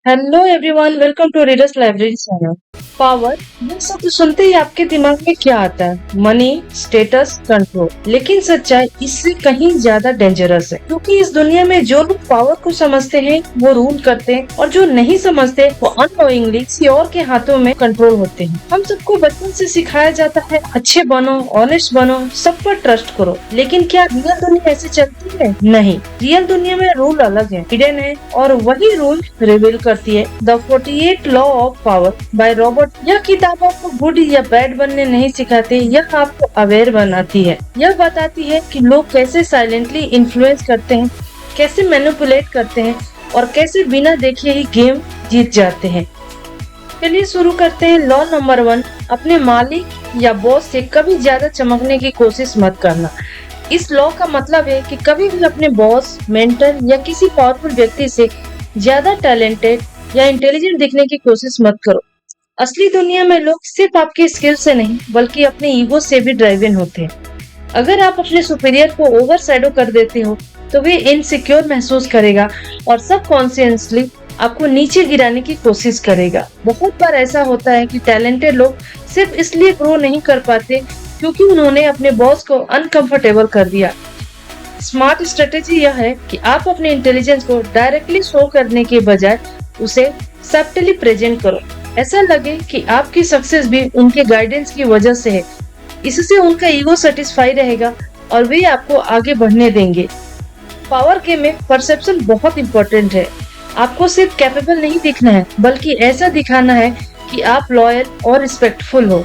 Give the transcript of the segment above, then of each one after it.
Hello everyone, welcome to readers library channel. Power, ये शब्द सुनते ही आपके दिमाग में क्या आता है? Money, status, control. लेकिन सच्चाई इससे कहीं ज्यादा डेंजरस है, क्योंकि इस दुनिया में जो लोग पावर को समझते हैं वो रूल करते हैं, और जो नहीं समझते वो अननोइंगली किसी और के हाथों में कंट्रोल होते हैं। हम सबको बचपन से सिखाया जाता है अच्छे बनो, ऑनेस्ट बनो, सब पर ट्रस्ट करो। लेकिन क्या रियल दुनिया ऐसे चलती है? नहीं, रियल दुनिया में रूल अलग है, हिडन है, और वही रूल रिवील करती है the 48 law of power by Robert. यह किताब आपको गुड या बैड बनने नहीं सिखाती, यह आपको अवेयर बनाती है। यह बताती है कि लोग कैसे साइलेंटली इन्फ्लुएंस करते हैं, कैसे मैनिपुलेट करते हैं, और कैसे बिना देखे ही गेम जीत जाते हैं। चलिए शुरू करते हैं। लॉ नंबर 1, अपने मालिक या बॉस से कभी ज्यादा चमकने की कोशिश मत करना। इस लॉ का मतलब है कि कभी भी अपने बॉस, मेंटर या किसी पावरफुल व्यक्ति से ज्यादा टैलेंटेड या इंटेलिजेंट दिखने की कोशिश मत करो। असली दुनिया में लोग सिर्फ आपके स्किल से नहीं बल्कि अपने ईगो से भी ड्राइवन होते हैं। अगर आप अपने सुपीरियर को ओवर शैडो कर देते हो तो वे इनसिक्योर महसूस करेगा और सबकॉन्शियसली आपको नीचे गिराने की कोशिश करेगा। बहुत बार ऐसा होता है कि टैलेंटेड लोग सिर्फ इसलिए ग्रो नहीं कर पाते क्योंकि उन्होंने अपने बॉस को अनकंफर्टेबल कर दिया। स्मार्ट स्ट्रेटेजी यह है कि आप अपने इंटेलिजेंस को डायरेक्टली शो करने के बजाय उसे सब्टली प्रेजेंट करो। ऐसा लगे कि आपकी सक्सेस भी उनके गाइडेंस की वजह से है। इससे उनका ईगो सेटिस्फाई रहेगा और वे आपको आगे बढ़ने देंगे। पावर गेम में परसेप्शन बहुत इम्पोर्टेंट है। आपको सिर्फ कैपेबल नहीं दिखना है बल्कि ऐसा दिखाना है कि आप लॉयल और रिस्पेक्टफुल हो।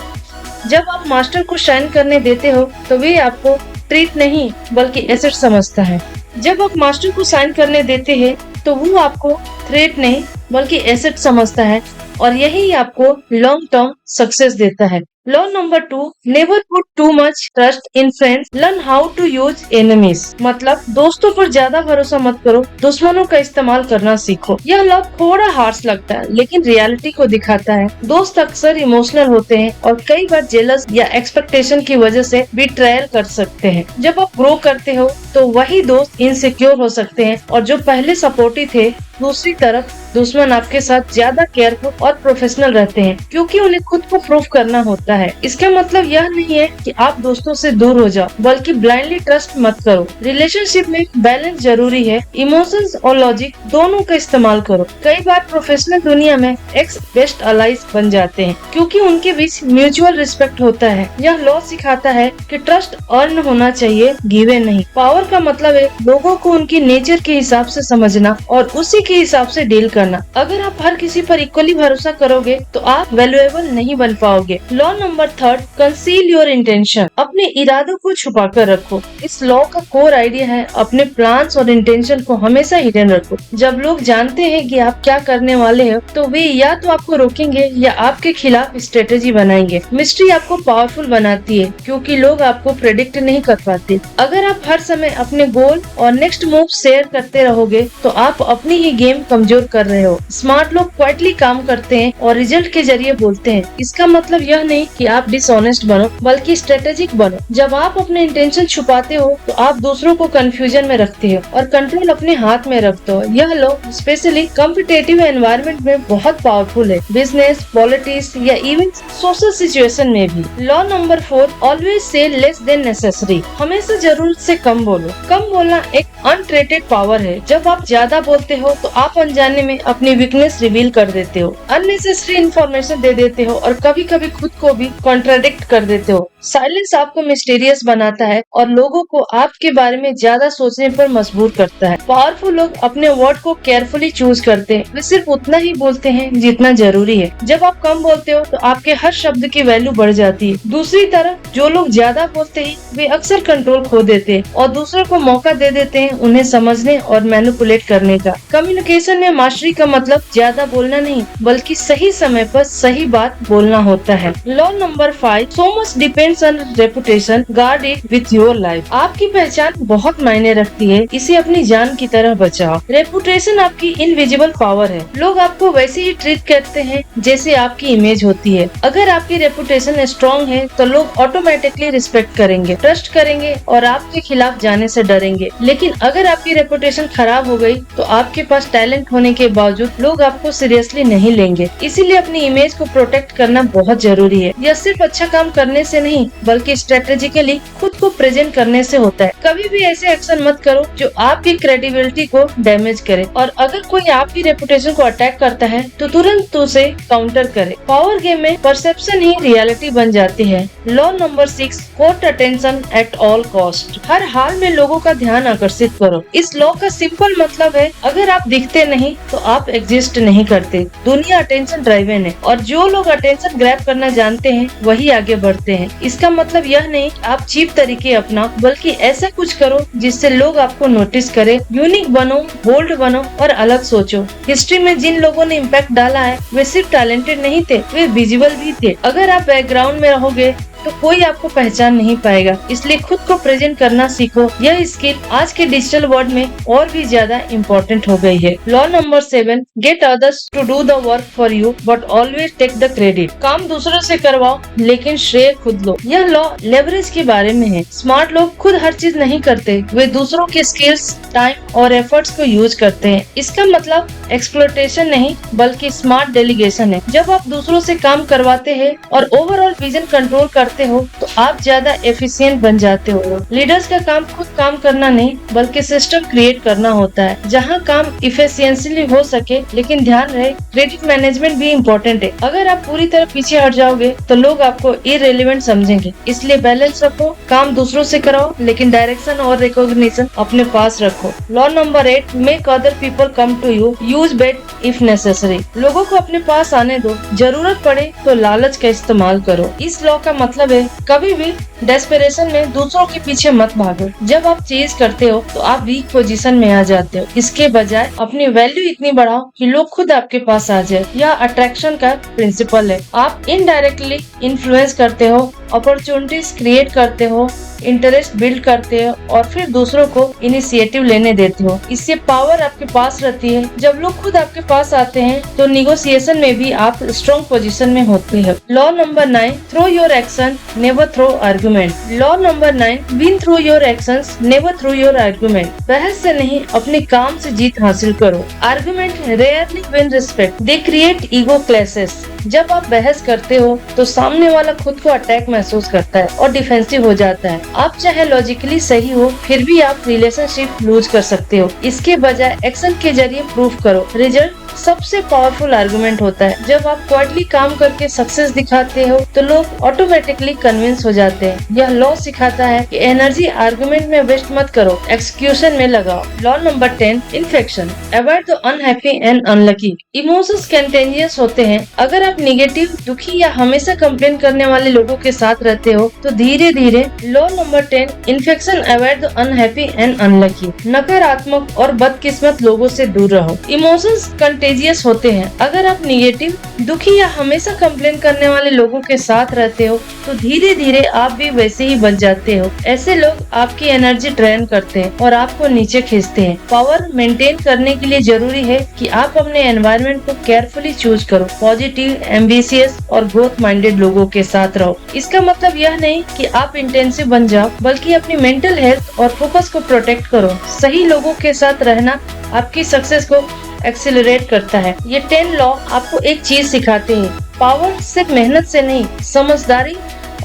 जब आप मास्टर को शाइन करने देते हो तो वे आपको ट्रीट नहीं बल्कि एसेट समझता है। जब आप मास्टर को साइन करने देते हैं तो वो आपको थ्रेट नहीं बल्कि एसेट समझता है, और यही आपको लॉन्ग टर्म सक्सेस देता है। Law number 2, never put too much trust in friends, learn how to use enemies. मतलब दोस्तों पर ज्यादा भरोसा मत करो, दुश्मनों का इस्तेमाल करना सीखो। यह लॉ थोड़ा हार्श लगता है लेकिन रियलिटी को दिखाता है। दोस्त अक्सर इमोशनल होते हैं और कई बार जेलस या एक्सपेक्टेशन की वजह से बिट्रायल कर सकते हैं। जब आप ग्रो करते हो तो वही दोस्त इनसिक्योर हो सकते हैं, और जो पहले सपोर्टिव थे दूसरी तरफ दुश्मन आपके साथ ज्यादा केयरफुल और प्रोफेशनल रहते हैं क्योंकि उन्हें खुद को प्रूफ करना होता है। इसका मतलब यह नहीं है कि आप दोस्तों से दूर हो जाओ, बल्कि ब्लाइंडली ट्रस्ट मत करो। रिलेशनशिप में बैलेंस जरूरी है, इमोशंस और लॉजिक दोनों का इस्तेमाल करो। कई बार प्रोफेशनल दुनिया में एक्स बेस्ट अलाइज बन जाते हैं क्योंकि उनके बीच म्यूचुअल रिस्पेक्ट होता है। यह लॉ सिखाता है कि ट्रस्ट अर्न होना चाहिए, गिवे नहीं। पावर का मतलब है लोगों को उनकी नेचर के हिसाब से समझना और उसी के हिसाब से डील करना। अगर आप हर किसी पर इक्वली भरोसा करोगे तो आप वैल्यूएबल नहीं बन पाओगे। Law number 3, conceal your intention, अपने इरादों को छुपा कर रखो। इस लॉ का कोर आइडिया है अपने प्लान्स और इंटेंशन को हमेशा हिडन रखो। जब लोग जानते हैं कि आप क्या करने वाले हो तो वे या तो आपको रोकेंगे या आपके खिलाफ स्ट्रेटेजी बनाएंगे। मिस्ट्री आपको पावरफुल बनाती है क्योंकि लोग आपको प्रेडिक्ट नहीं कर पाते। अगर आप हर समय अपने गोल और नेक्स्ट मूव शेयर करते रहोगे तो आप अपनी ही गेम कमजोर कर रहे हो। स्मार्ट लोग क्वाइटली काम करते हैं और रिजल्ट के जरिए बोलते हैं। इसका मतलब यह नहीं कि आप डिसऑनेस्ट बनो बल्कि स्ट्रेटेजिक बनो। जब आप अपने इंटेंशन छुपाते हो तो आप दूसरों को कंफ्यूजन में रखते हो और कंट्रोल अपने हाथ में रखते हो। यह लॉ स्पेशली कॉम्पिटिटिव एनवायरनमेंट में बहुत पावरफुल है, बिजनेस, पॉलिटिक्स या इवन सोशल सिचुएशन में भी। Law number 4, always say less than necessary, हमेशा जरूरत से कम बोलो। कम बोलना एक अनट्रेटेड पावर है। जब आप ज्यादा बोलते हो तो आप अनजाने में अपनी वीकनेस रिवील कर देते हो, अननेसेसरी इन्फॉर्मेशन दे देते हो और कभी कभी खुद को भी कॉन्ट्राडिक्ट कर देते हो। साइलेंस आपको मिस्टीरियस बनाता है और लोगों को आपके बारे में ज्यादा सोचने पर मजबूर करता है। पावरफुल लोग अपने वर्ड को केयरफुली चूज करते हैं, वे सिर्फ उतना ही बोलते हैं जितना जरूरी है। जब आप कम बोलते हो तो आपके हर शब्द की वैल्यू बढ़ जाती है। दूसरी तरफ जो लोग ज्यादा बोलते हैं वे अक्सर कंट्रोल खो देते हैं और दूसरों को मौका दे देते हैं उन्हें समझने और मैनिपुलेट करने का। कम्युनिकेशन में मास्टरी का मतलब ज्यादा बोलना नहीं बल्कि सही समय पर सही बात बोलना होता है। Law law number 5, so much depends on reputation, guard it with your life. आपकी पहचान बहुत मायने रखती है, इसे अपनी जान की तरह बचाओ। रेपुटेशन आपकी इनविजिबल पावर है। लोग आपको वैसे ही ट्रीट करते हैं जैसे आपकी इमेज होती है। अगर आपकी रेपुटेशन स्ट्रॉन्ग है तो लोग ऑटोमेटिकली रिस्पेक्ट करेंगे, ट्रस्ट करेंगे और आपके खिलाफ जाने से डरेंगे। लेकिन अगर आपकी रेपुटेशन खराब हो गई तो आपके पास टैलेंट होने के बावजूद लोग आपको सीरियसली नहीं लेंगे। इसीलिए अपनी इमेज को प्रोटेक्ट करना बहुत जरूरी है। यह सिर्फ अच्छा काम करने से नहीं बल्कि स्ट्रेटेजिकली खुद को प्रेजेंट करने से होता है। कभी भी ऐसे एक्शन मत करो जो आपकी क्रेडिबिलिटी को डैमेज करे, और अगर कोई आपकी रेपुटेशन को अटैक करता है तो तुरंत उसे काउंटर करे। पावर गेम में परसेप्शन ही रियलिटी बन जाती है। Law number 6, court attention at all cost. हर हाल में लोगों का ध्यान आकर्षित करो। इस लॉ का सिंपल मतलब है, अगर आप दिखते नहीं तो आप एग्जिस्ट नहीं करते। दुनिया अटेंशन ड्राइवन है और जो लोग अटेंशन ग्रैब करना जानते हैं वही आगे बढ़ते हैं। इसका मतलब यह नहीं आप चीप तरीके अपनाओ, बल्कि ऐसा कुछ करो जिससे लोग आपको नोटिस करे। यूनिक बनो, बोल्ड बनो और अलग सोचो। हिस्ट्री में जिन लोगों ने इम्पैक्ट डाला है वे सिर्फ टैलेंटेड नहीं थे, वे विजिबल भी थे। अगर आप बैकग्राउंड में रहोगे तो कोई आपको पहचान नहीं पाएगा। इसलिए खुद को प्रेजेंट करना सीखो। यह स्किल आज के डिजिटल वर्ल्ड में और भी ज्यादा इम्पोर्टेंट हो गई है। Law number 7, get others to do the work for you but always take the credit. काम दूसरों से करवाओ लेकिन श्रेय खुद लो। यह लॉ लेवरेज के बारे में है। स्मार्ट लोग खुद हर चीज नहीं करते, वे दूसरों के स्किल्स, टाइम और एफर्ट्स को यूज करते हैं। इसका मतलब एक्सप्लॉयटेशन नहीं बल्कि स्मार्ट डेलीगेशन है। जब आप दूसरों से काम करवाते हैं और ओवरऑल विजन कंट्रोल करते हो तो आप ज्यादा एफिशिएंट बन जाते हो। लीडर्स का काम खुद काम करना नहीं बल्कि सिस्टम क्रिएट करना होता है जहां काम इफिशिएंटली हो सके। लेकिन ध्यान रहे, क्रेडिट मैनेजमेंट भी इम्पोर्टेंट है। अगर आप पूरी तरह पीछे हट जाओगे तो लोग आपको इररिलेवेंट समझेंगे। इसलिए बैलेंस रखो, काम दूसरों से कराओ लेकिन डायरेक्शन और रिकॉग्निशन अपने पास रखो। Law number 8, make other people come to you, use bait if necessary. लोगों को अपने पास आने दो, जरूरत पड़े तो लालच का इस्तेमाल करो। इस लॉ का मतलब है, कभी भी डेस्परेशन में दूसरों के पीछे मत भागो। जब आप चेज करते हो तो आप वीक पोजीशन में आ जाते हो। इसके बजाय अपनी वैल्यू इतनी बढ़ाओ कि लोग खुद आपके पास आ जाए। यह अट्रैक्शन का प्रिंसिपल है। आप इनडायरेक्टली इन्फ्लुएंस करते हो, अपॉर्चुनिटीज क्रिएट करते हो, इंटरेस्ट बिल्ड करते हो और फिर दूसरों को इनिशिएटिव लेने देते हो। इससे पावर आपके पास रहती है। जब लोग खुद आपके पास आते हैं तो निगोशिएशन में भी आप स्ट्रॉन्ग पोजीशन में होते हैं। Law number 9, throw your action never throw argument. Law number 9, win through your actions never through your argument. बहस से नहीं, अपने काम से जीत हासिल करो। Argument rarely win respect, they create ego clashes. जब आप बहस करते हो तो सामने वाला खुद को अटैक महसूस करता है और डिफेंसिव हो जाता है। आप चाहे लॉजिकली सही हो फिर भी आप रिलेशनशिप लूज कर सकते हो। इसके बजाय एक्शन के जरिए प्रूव करो। रिजल्ट सबसे पावरफुल आर्गुमेंट होता है। जब आप क्वाइटली काम करके सक्सेस दिखाते हो तो लोग ऑटोमेटिकली कन्विंस हो जाते हैं। यह लॉ सिखाता है कि एनर्जी आर्गुमेंट में वेस्ट मत करो, एक्सक्यूशन में लगाओ। Law number 10, infection, avoid the unhappy and unlucky. Emotions contagious होते हैं। अगर आप निगेटिव, दुखी या हमेशा कंप्लेन करने वाले लोगों के साथ रहते हो तो धीरे धीरे, law number 10, infection, avoid the unhappy and unlucky. नकारात्मक और बदकिस्मत लोगों से दूर रहो। इमोशंस कंटेजियस होते हैं। अगर आप निगेटिव, दुखी या हमेशा कंप्लेन करने वाले लोगों के साथ रहते हो तो धीरे धीरे आप भी वैसे ही बन जाते हो। ऐसे लोग आपकी एनर्जी ड्रेन करते हैं और आपको नीचे खींचते हैं। पावर मेंटेन करने के लिए जरूरी है कि आप अपने एनवायरनमेंट को केयरफुली चूज करो। पॉजिटिव, एम्बिशियस और ग्रोथ माइंडेड लोगों के साथ रहो। इसका मतलब यह नहीं कि आप इंटेंसिव बन जाओ, बल्कि अपनी मेंटल हेल्थ और फोकस को प्रोटेक्ट करो। सही लोगों के साथ रहना आपकी सक्सेस को एक्सेलरेट करता है। ये 10 लॉ आपको एक चीज सिखाते हैं, पावर सिर्फ मेहनत से नहीं, समझदारी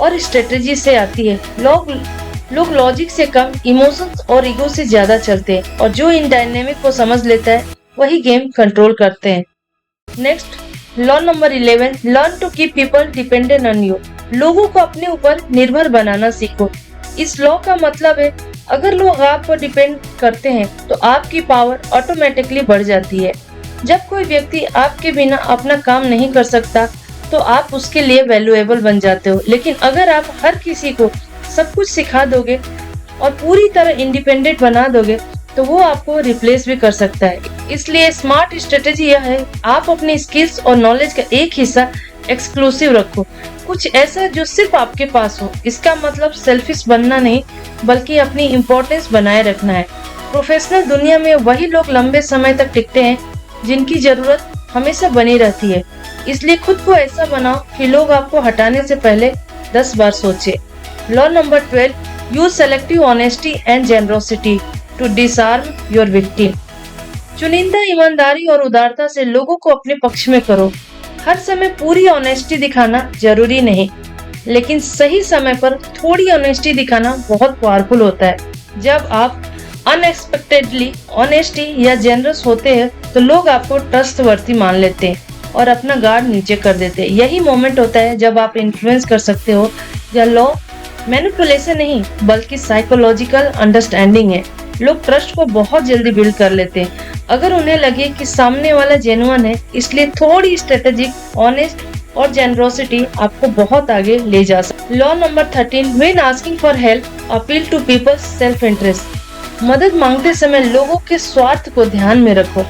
और स्ट्रेटेजी से आती है। लोग लॉजिक से कम, इमोशंस और ईगो से ज्यादा चलते हैं और जो इन डायनेमिक को समझ लेता है वही गेम कंट्रोल करते हैं। Next, law number 11, learn to keep people dependent on you. लोगों को अपने ऊपर निर्भर बनाना सीखो। इस लॉ का मतलब है, अगर लोग आप पर डिपेंड करते हैं तो आपकी पावर ऑटोमेटिकली बढ़ जाती है। जब कोई व्यक्ति आपके बिना अपना काम नहीं कर सकता तो आप उसके लिए वैल्यूएबल बन जाते हो। लेकिन अगर आप हर किसी को सब कुछ सिखा दोगे और पूरी तरह इंडिपेंडेंट बना दोगे तो वो आपको रिप्लेस भी कर सकता है। इसलिए स्मार्ट स्ट्रेटेजी यह है, आप अपनी स्किल्स और नॉलेज का एक हिस्सा एक्सक्लूसिव रखो कुछ ऐसा जो सिर्फ आपके पास हो। इसका मतलब सेल्फिश बनना नहीं, बल्कि अपनी इम्पोर्टेंस बनाए रखना है। प्रोफेशनल दुनिया में वही लोग लंबे समय तक टिकते हैं जिनकी जरूरत हमेशा बनी रहती है। इसलिए खुद को ऐसा बनाओ कि लोग आपको हटाने से पहले 10 बार सोचे। Law number 12, use selective honesty and generosity to disarm your victim. चुनिंदा ईमानदारी और उदारता से लोगों को अपने पक्ष में करो। हर समय पूरी ऑनेस्टी दिखाना जरूरी नहीं, लेकिन सही समय पर थोड़ी ऑनेस्टी दिखाना बहुत पावरफुल होता है। जब आप अनएक्सपेक्टेडली ऑनेस्टी या जेनरस होते हैं तो लोग आपको ट्रस्टवर्थी मान लेते हैं और अपना गार्ड नीचे कर देते हैं। यही मोमेंट होता है जब आप इन्फ्लुएंस कर सकते हो। या लॉ मैनिपुलेशन नहीं, बल्कि साइकोलॉजिकल अंडरस्टैंडिंग है। लोग ट्रस्ट को बहुत जल्दी बिल्ड कर लेते हैं अगर उन्हें लगे कि सामने वाला जेन्युइन है। इसलिए थोड़ी स्ट्रेटेजिक, ऑनेस्ट और जेनरोसिटी आपको बहुत आगे ले जा सकती है। Law number 13, when asking for help appeal to people's self interest. मदद मांगते समय लोगों के स्वार्थ को ध्यान में रखो।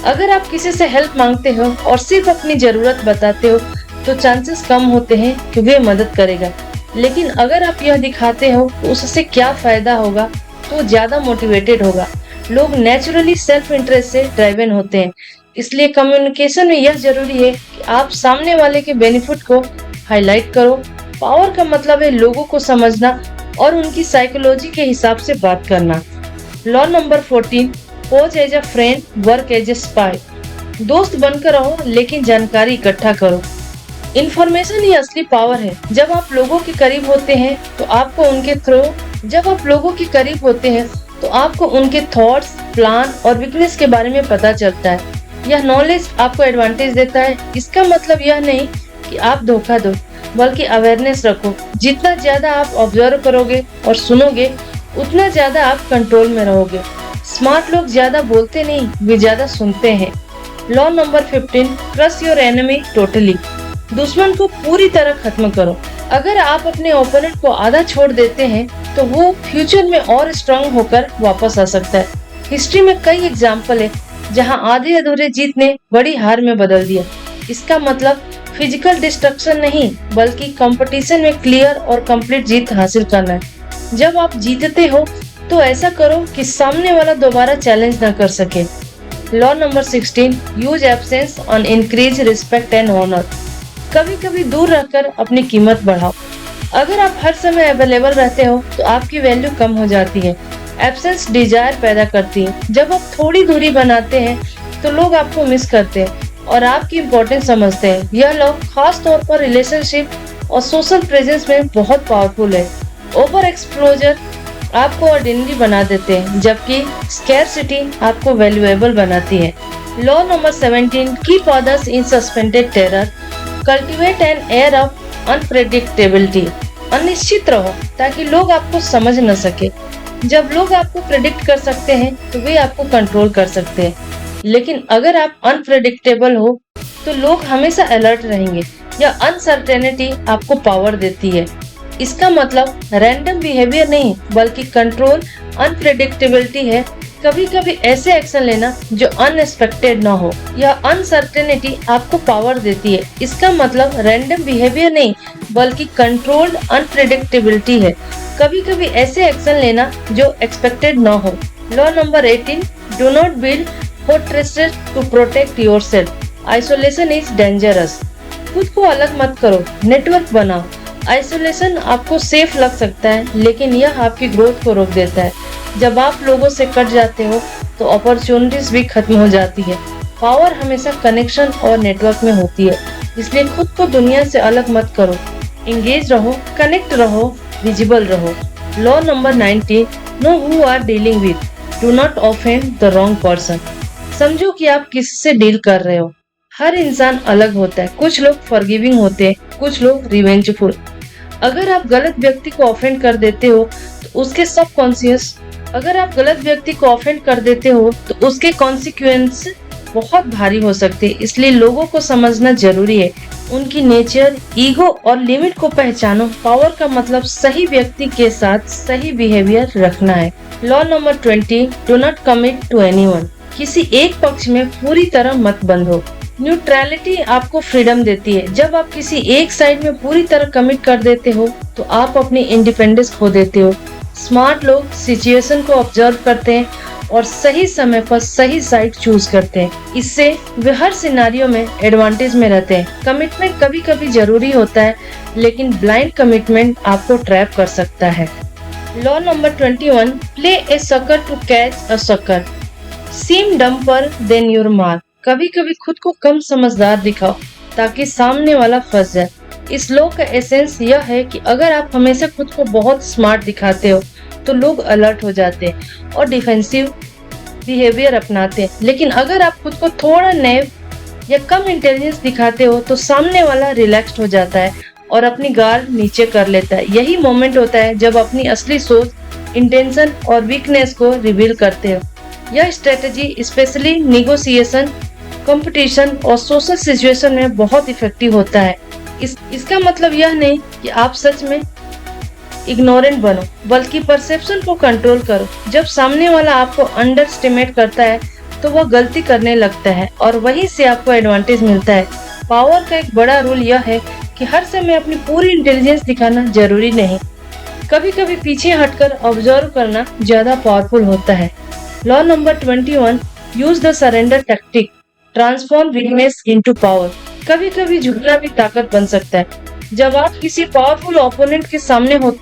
अगर आप किसी से हेल्प मांगते हो और सिर्फ अपनी जरूरत बताते हो तो चांसेस कम होते हैं कि वे मदद करेगा। लेकिन अगर आप यह दिखाते हो तो उससे क्या फायदा होगा तो ज्यादा मोटिवेटेड होगा। लोग नेचुरली सेल्फ इंटरेस्ट से ड्राइवन होते हैं। इसलिए कम्युनिकेशन में यह जरूरी है कि आप सामने वाले के बेनिफिट को हाईलाइट करो। पावर का मतलब है लोगों को समझना और उनकी साइकोलॉजी के हिसाब से बात करना। Law number 14, pose as a friend, work as a spy. दोस्त बनकर रहो लेकिन जानकारी इकट्ठा करो। इन्फॉर्मेशन ही असली पावर है। जब आप लोगों के करीब होते हैं तो आपको उनके थॉट्स, प्लान और वीकनेस के बारे में पता चलता है। यह नॉलेज आपको एडवांटेज देता है। इसका मतलब यह नहीं कि आप धोखा दो, बल्कि अवेयरनेस रखो। जितना ज्यादा आप ऑब्जर्व करोगे और सुनोगे, उतना ज्यादा आप कंट्रोल में रहोगे। स्मार्ट लोग ज्यादा बोलते नहीं, वे ज्यादा सुनते हैं। Law number 15, crush your enemy totally. दुश्मन को पूरी तरह खत्म करो। अगर आप अपने ओपोनेंट को आधा छोड़ देते हैं तो वो फ्यूचर में और स्ट्रांग होकर वापस आ सकता है। हिस्ट्री में कई एग्जाम्पल है जहां आधे अधूरे जीत ने बड़ी हार में बदल दिया। इसका मतलब फिजिकल डिस्ट्रक्शन नहीं, बल्कि कंपटीशन में क्लियर और कंप्लीट जीत हासिल करना है। जब आप जीतते हो तो ऐसा करो कि सामने वाला दोबारा चैलेंज न कर सके। Law number 16, use absence on increase respect and honour. कभी कभी दूर रहकर अपनी कीमत बढ़ाओ। अगर आप हर समय अवेलेबल रहते हो तो आपकी वैल्यू कम हो जाती है। एब्सेंस डिजायर पैदा करती है। जब आप थोड़ी दूरी बनाते हैं तो लोग आपको मिस करते हैं और आपकी इम्पोर्टेंस समझते हैं। यह लोग खास तौर पर रिलेशनशिप और सोशल प्रेजेंस में बहुत पावरफुल है। ओवर एक्सपोजर आपको ऑर्डिनरी बना देते हैं, जबकि स्कैरसिटी आपको वैल्यूएबल बनाती है। Law number 17, keep others in suspended terror, cultivate an air of unpredictability. अनिश्चित रहो ताकि लोग आपको समझ न सके। जब लोग आपको प्रेडिक्ट कर सकते हैं तो वे आपको कंट्रोल कर सकते हैं, लेकिन अगर आप अनप्रेडिक्टेबल हो तो लोग हमेशा अलर्ट रहेंगे। यह अनसर्टेनिटी आपको पावर देती है। इसका मतलब रैंडम बिहेवियर नहीं, बल्कि कंट्रोल अनप्रेडिक्टेबिलिटी है। कभी कभी ऐसे एक्शन लेना जो अनएक्सपेक्टेड न हो। यह अनसर्टेनिटी आपको पावर देती है। इसका मतलब रैंडम बिहेवियर नहीं, बल्कि कंट्रोल्ड अनप्रेडिक्टेबिलिटी है। कभी कभी ऐसे एक्शन लेना जो एक्सपेक्टेड न हो। Law number 18, do not build fortresses to protect yourself. Isolation is dangerous. खुद को अलग मत करो, नेटवर्क बनाओ। आइसोलेशन आपको सेफ लग सकता है, लेकिन यह आपकी ग्रोथ को रोक देता है। जब आप लोगों से कट जाते हो तो अपॉर्चुनिटीज भी खत्म हो जाती है। पावर हमेशा कनेक्शन और नेटवर्क में होती है, इसलिए खुद को दुनिया से अलग मत करो। एंगेज रहो, कनेक्ट रहो, विजिबल रहो। Law number 19, know who are dealing with, do not offend the wrong person. समझो कि आप किससे डील कर रहे हो। हर इंसान अलग होता है। कुछ लोग फॉरगिविंग होते हैं, कुछ लोग रिवेंजफुल। अगर आप गलत व्यक्ति को ऑफेंड कर देते हो तो उसके कॉन्सिक्वेंस बहुत भारी हो सकते हैं। इसलिए लोगों को समझना जरूरी है, उनकी नेचर, ईगो और लिमिट को पहचानो। पावर का मतलब सही व्यक्ति के साथ सही बिहेवियर रखना है। Law number 20, do not commit to anyone. किसी एक पक्ष में पूरी तरह मत बंधो। न्यूट्रलिटी आपको फ्रीडम देती है। जब आप किसी एक साइड में पूरी तरह कमिट कर देते हो तो आप अपनी इंडिपेंडेंस खो देते हो। स्मार्ट लोग सिचुएशन को ऑब्जर्व करते हैं और सही समय पर सही साइड चूज करते हैं। इससे वे हर सिनेरियो में एडवांटेज में रहते हैं। कमिटमेंट कभी कभी जरूरी होता है, लेकिन ब्लाइंड कमिटमेंट आपको ट्रैप कर सकता है। Law number 21, play a sucker to catch a sucker, seem dumber than your mark. कभी कभी खुद को कम समझदार दिखाओ ताकि सामने वाला फंस जाए। इस लॉ का एसेंस यह है कि अगर आप हमेशा खुद को बहुत स्मार्ट दिखाते हो तो लोग अलर्ट हो जाते हैं और डिफेंसिव बिहेवियर अपनाते हैं। लेकिन अगर आप खुद को थोड़ा नैव या कम इंटेलिजेंस दिखाते हो तो सामने वाला रिलैक्स्ड हो जाता है और अपनी गार्ड नीचे कर लेता है। यही मोमेंट होता है जब अपनी असली सोच, इंटेंशन और वीकनेस को रिवील करते हो। यह स्ट्रेटेजी स्पेशली नेगोशिएशन, कंपटीशन और सोशल सिचुएशन में बहुत इफेक्टिव होता है। इसका मतलब यह नहीं कि आप सच में इग्नोरेंट बनो, बल्कि परसेप्शन को कंट्रोल करो। जब सामने वाला आपको अंडर एस्टिमेट करता है तो वह गलती करने लगता है और वहीं से आपको एडवांटेज मिलता है। पावर का एक बड़ा रूल यह है कि हर समय अपनी पूरी इंटेलिजेंस दिखाना जरूरी नहीं। कभी कभी पीछे हटकर ऑब्जर्व करना ज्यादा पावरफुल होता है। Law number 21, use the surrender tactic, transform weakness into power. कभी कभी झुकना भी ताकत बन सकता है। जब आप किसी पावरफुल ओपोनेंट के सामने हो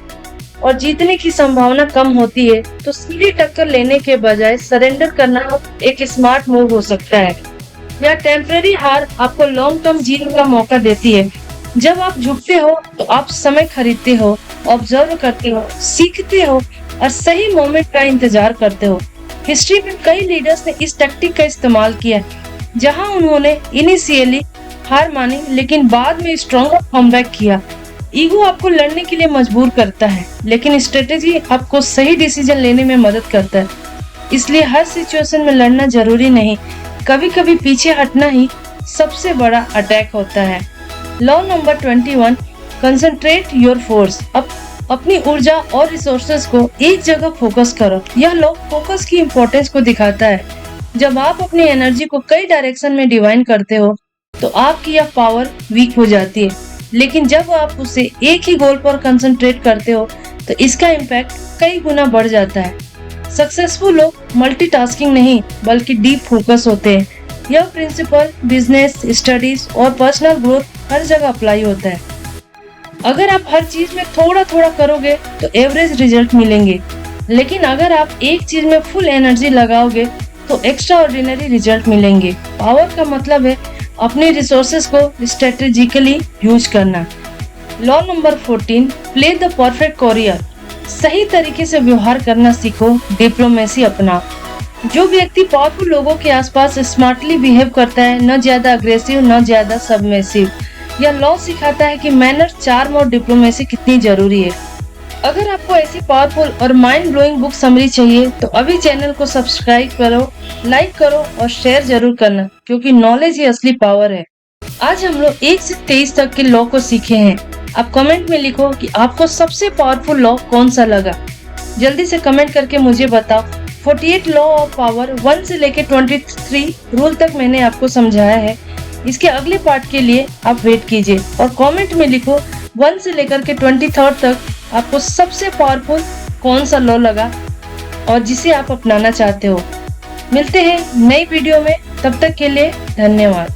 और जीतने की संभावना कम होती है तो सीधी टक्कर लेने के बजाय सरेंडर करना एक स्मार्ट मूव हो सकता है। यह टेम्परेरी हार आपको लॉन्ग टर्म जीत का मौका देती है। जब आप झुकते हो तो आप समय खरीदते हो, ऑब्जर्व करते हो, सीखते हो और सही मोमेंट का इंतजार करते हो। हिस्ट्री में कई लीडर्स ने इस टैक्टिक का इस्तेमाल किया, जहां उन्होंने इनिशियली हार मानी लेकिन बाद में स्ट्रॉन्गर कमबैक किया। ईगो आपको लड़ने के लिए मजबूर करता है, लेकिन स्ट्रेटेजी आपको सही डिसीजन लेने में मदद करता है। इसलिए हर सिचुएशन में लड़ना जरूरी नहीं, कभी कभी पीछे हटना ही सबसे बड़ा अटैक होता है। Law number 21, concentrate your force, अपनी ऊर्जा और रिसोर्सेज को एक जगह फोकस करो। यह लॉ फोकस की इम्पोर्टेंस को दिखाता है। जब आप अपनी एनर्जी को कई डायरेक्शन में डिवाइड करते हो तो आपकी यह पावर वीक हो जाती है, लेकिन जब आप उसे एक ही गोल पर कंसंट्रेट करते हो तो इसका इम्पैक्ट कई गुना बढ़ जाता है। सक्सेसफुल लोग मल्टीटास्किंग नहीं बल्कि डीप फोकस होते हैं। यह प्रिंसिपल बिजनेस, स्टडीज और पर्सनल ग्रोथ हर जगह अप्लाई होता है। अगर आप हर चीज में थोड़ा थोड़ा करोगे तो एवरेज रिजल्ट मिलेंगे, लेकिन अगर आप एक चीज में फुल एनर्जी लगाओगे तो एक्स्ट्रा ऑर्डिनरी रिजल्ट मिलेंगे। पावर का मतलब है अपने रिसोर्सेज को स्ट्रेटेजिकली यूज करना। Law number 14, play the perfect courier, सही तरीके से व्यवहार करना सीखो, डिप्लोमेसी अपनाओ। जो व्यक्ति पावरफुल लोगों के आसपास स्मार्टली बिहेव करता है, न ज्यादा अग्रेसिव न ज्यादा सबमिसिव। यह लॉ सिखाता है कि मैनर्स, चार्म और डिप्लोमेसी कितनी जरूरी है। अगर आपको ऐसी पावरफुल और माइंड ब्लोइंग बुक समरी चाहिए तो अभी चैनल को सब्सक्राइब करो, लाइक करो और शेयर जरूर करना, क्योंकि नॉलेज ही असली पावर है। आज हम लोग 1 से 23 तक के लॉ को सीखे हैं। आप कमेंट में लिखो कि आपको सबसे पावरफुल लॉ कौन सा लगा। जल्दी से कमेंट करके मुझे बताओ। 48 लॉ ऑफ पावर 1 से लेके 23 रूल तक मैंने आपको समझाया है। इसके अगले पार्ट के लिए आप वेट कीजिए और कमेंट में लिखो 1 से लेकर के 23 तक आपको सबसे पावरफुल कौन सा लॉ लगा और जिसे आप अपनाना चाहते हो। मिलते हैं नई वीडियो में, तब तक के लिए धन्यवाद।